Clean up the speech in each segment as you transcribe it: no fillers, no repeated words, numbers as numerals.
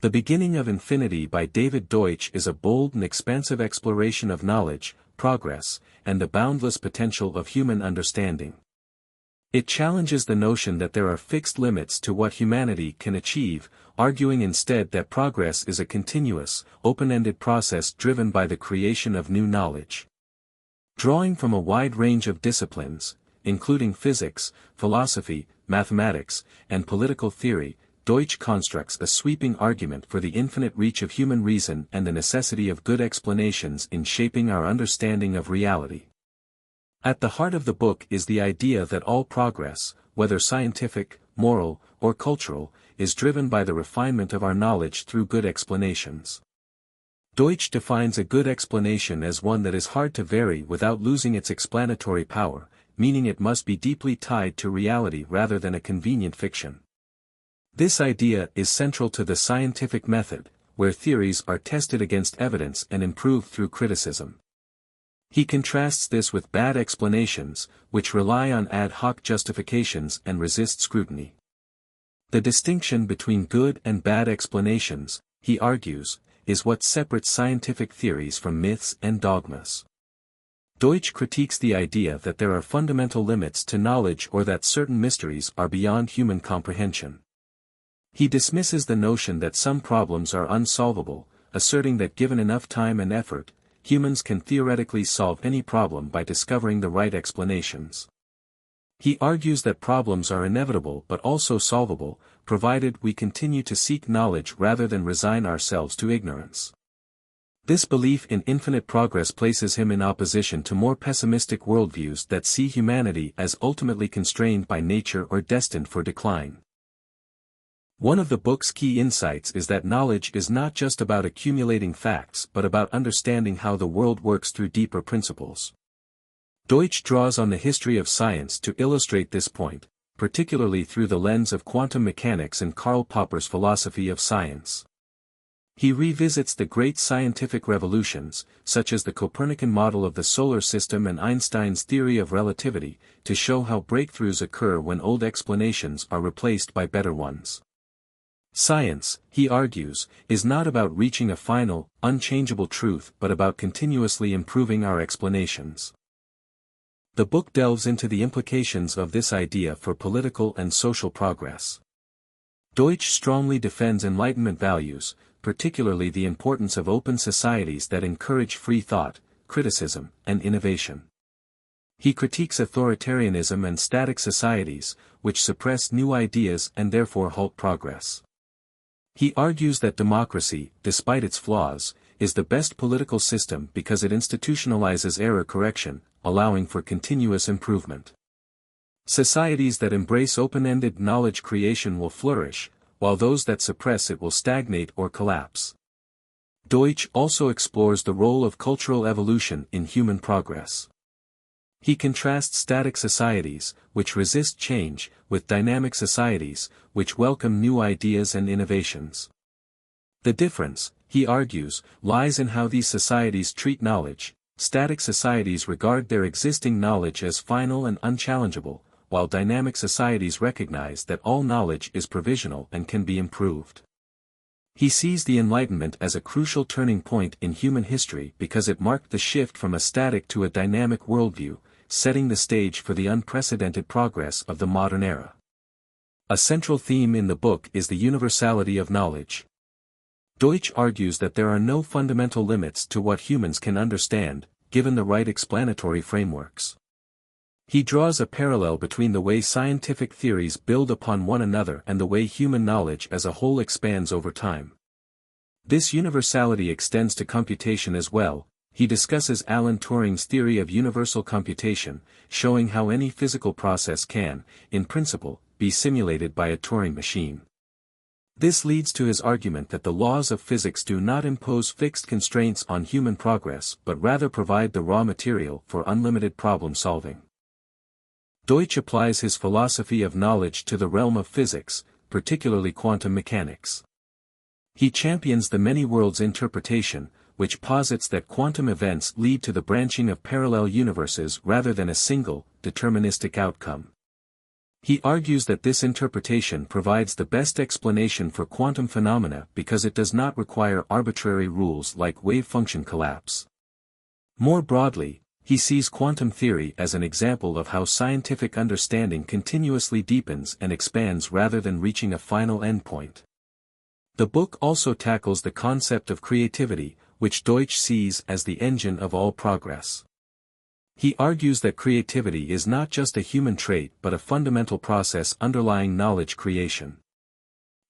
The Beginning of Infinity by David Deutsch is a bold and expansive exploration of knowledge, progress, and the boundless potential of human understanding. It challenges the notion that there are fixed limits to what humanity can achieve, arguing instead that progress is a continuous, open-ended process driven by the creation of new knowledge. Drawing from a wide range of disciplines, including physics, philosophy, mathematics, and political theory, Deutsch constructs a sweeping argument for the infinite reach of human reason and the necessity of good explanations in shaping our understanding of reality. At the heart of the book is the idea that all progress, whether scientific, moral, or cultural, is driven by the refinement of our knowledge through good explanations. Deutsch defines a good explanation as one that is hard to vary without losing its explanatory power, meaning it must be deeply tied to reality rather than a convenient fiction. This idea is central to the scientific method, where theories are tested against evidence and improved through criticism. He contrasts this with bad explanations, which rely on ad hoc justifications and resist scrutiny. The distinction between good and bad explanations, he argues, is what separates scientific theories from myths and dogmas. Deutsch critiques the idea that there are fundamental limits to knowledge or that certain mysteries are beyond human comprehension. He dismisses the notion that some problems are unsolvable, asserting that given enough time and effort, humans can theoretically solve any problem by discovering the right explanations. He argues that problems are inevitable but also solvable, provided we continue to seek knowledge rather than resign ourselves to ignorance. This belief in infinite progress places him in opposition to more pessimistic worldviews that see humanity as ultimately constrained by nature or destined for decline. One of the book's key insights is that knowledge is not just about accumulating facts but about understanding how the world works through deeper principles. Deutsch draws on the history of science to illustrate this point, particularly through the lens of quantum mechanics and Karl Popper's philosophy of science. He revisits the great scientific revolutions, such as the Copernican model of the solar system and Einstein's theory of relativity, to show how breakthroughs occur when old explanations are replaced by better ones. Science, he argues, is not about reaching a final, unchangeable truth but about continuously improving our explanations. The book delves into the implications of this idea for political and social progress. Deutsch strongly defends Enlightenment values, particularly the importance of open societies that encourage free thought, criticism, and innovation. He critiques authoritarianism and static societies, which suppress new ideas and therefore halt progress. He argues that democracy, despite its flaws, is the best political system because it institutionalizes error correction, allowing for continuous improvement. Societies that embrace open-ended knowledge creation will flourish, while those that suppress it will stagnate or collapse. Deutsch also explores the role of cultural evolution in human progress. He contrasts static societies, which resist change, with dynamic societies, which welcome new ideas and innovations. The difference, he argues, lies in how these societies treat knowledge. Static societies regard their existing knowledge as final and unchallengeable, while dynamic societies recognize that all knowledge is provisional and can be improved. He sees the Enlightenment as a crucial turning point in human history because it marked the shift from a static to a dynamic worldview, setting the stage for the unprecedented progress of the modern era. A central theme in the book is the universality of knowledge. Deutsch argues that there are no fundamental limits to what humans can understand, given the right explanatory frameworks. He draws a parallel between the way scientific theories build upon one another and the way human knowledge as a whole expands over time. This universality extends to computation as well. He discusses Alan Turing's theory of universal computation, showing how any physical process can, in principle, be simulated by a Turing machine. This leads to his argument that the laws of physics do not impose fixed constraints on human progress but rather provide the raw material for unlimited problem solving. Deutsch applies his philosophy of knowledge to the realm of physics, particularly quantum mechanics. He champions the many worlds interpretation, which posits that quantum events lead to the branching of parallel universes rather than a single, deterministic outcome. He argues that this interpretation provides the best explanation for quantum phenomena because it does not require arbitrary rules like wave function collapse. More broadly, he sees quantum theory as an example of how scientific understanding continuously deepens and expands rather than reaching a final endpoint. The book also tackles the concept of creativity, which Deutsch sees as the engine of all progress. He argues that creativity is not just a human trait but a fundamental process underlying knowledge creation.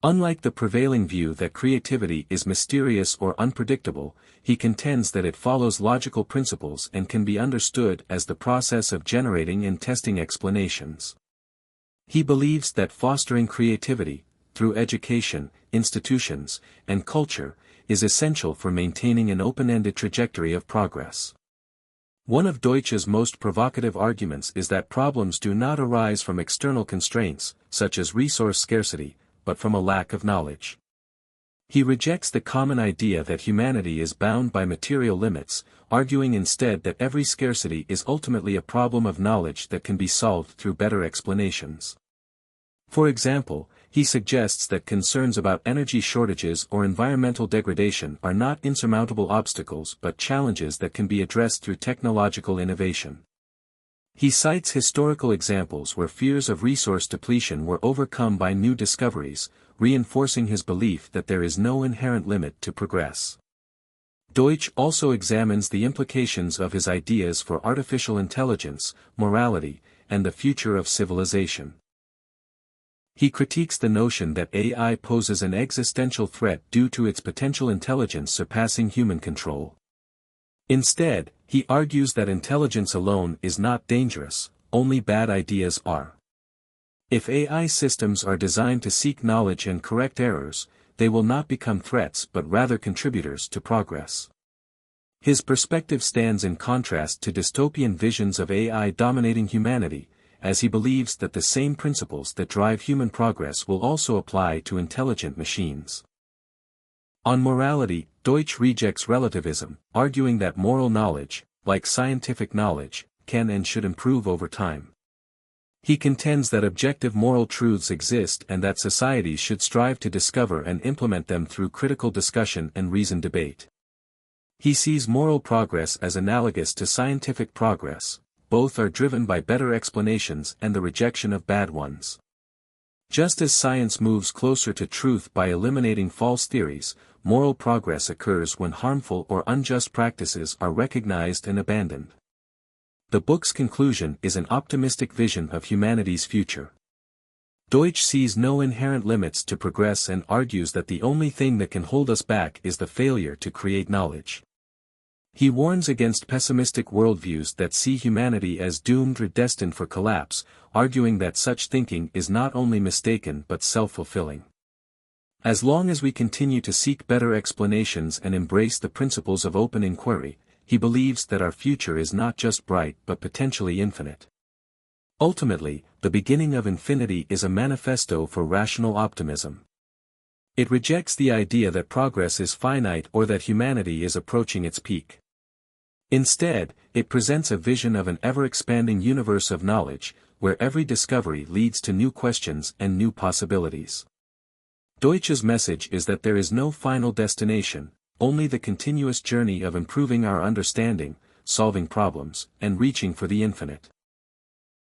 Unlike the prevailing view that creativity is mysterious or unpredictable, he contends that it follows logical principles and can be understood as the process of generating and testing explanations. He believes that fostering creativity, through education, institutions, and culture, is essential for maintaining an open-ended trajectory of progress. One of Deutsch's most provocative arguments is that problems do not arise from external constraints, such as resource scarcity, but from a lack of knowledge. He rejects the common idea that humanity is bound by material limits, arguing instead that every scarcity is ultimately a problem of knowledge that can be solved through better explanations. For example, he suggests that concerns about energy shortages or environmental degradation are not insurmountable obstacles but challenges that can be addressed through technological innovation. He cites historical examples where fears of resource depletion were overcome by new discoveries, reinforcing his belief that there is no inherent limit to progress. Deutsch also examines the implications of his ideas for artificial intelligence, morality, and the future of civilization. He critiques the notion that AI poses an existential threat due to its potential intelligence surpassing human control. Instead, he argues that intelligence alone is not dangerous, only bad ideas are. If AI systems are designed to seek knowledge and correct errors, they will not become threats but rather contributors to progress. His perspective stands in contrast to dystopian visions of AI dominating humanity, as he believes that the same principles that drive human progress will also apply to intelligent machines. On morality, Deutsch rejects relativism, arguing that moral knowledge, like scientific knowledge, can and should improve over time. He contends that objective moral truths exist and that societies should strive to discover and implement them through critical discussion and reasoned debate. He sees moral progress as analogous to scientific progress. Both are driven by better explanations and the rejection of bad ones. Just as science moves closer to truth by eliminating false theories, moral progress occurs when harmful or unjust practices are recognized and abandoned. The book's conclusion is an optimistic vision of humanity's future. Deutsch sees no inherent limits to progress and argues that the only thing that can hold us back is the failure to create knowledge. He warns against pessimistic worldviews that see humanity as doomed or destined for collapse, arguing that such thinking is not only mistaken but self-fulfilling. As long as we continue to seek better explanations and embrace the principles of open inquiry, he believes that our future is not just bright but potentially infinite. Ultimately, the beginning of infinity is a manifesto for rational optimism. It rejects the idea that progress is finite or that humanity is approaching its peak. Instead, it presents a vision of an ever-expanding universe of knowledge, where every discovery leads to new questions and new possibilities. Deutsch's message is that there is no final destination, only the continuous journey of improving our understanding, solving problems, and reaching for the infinite.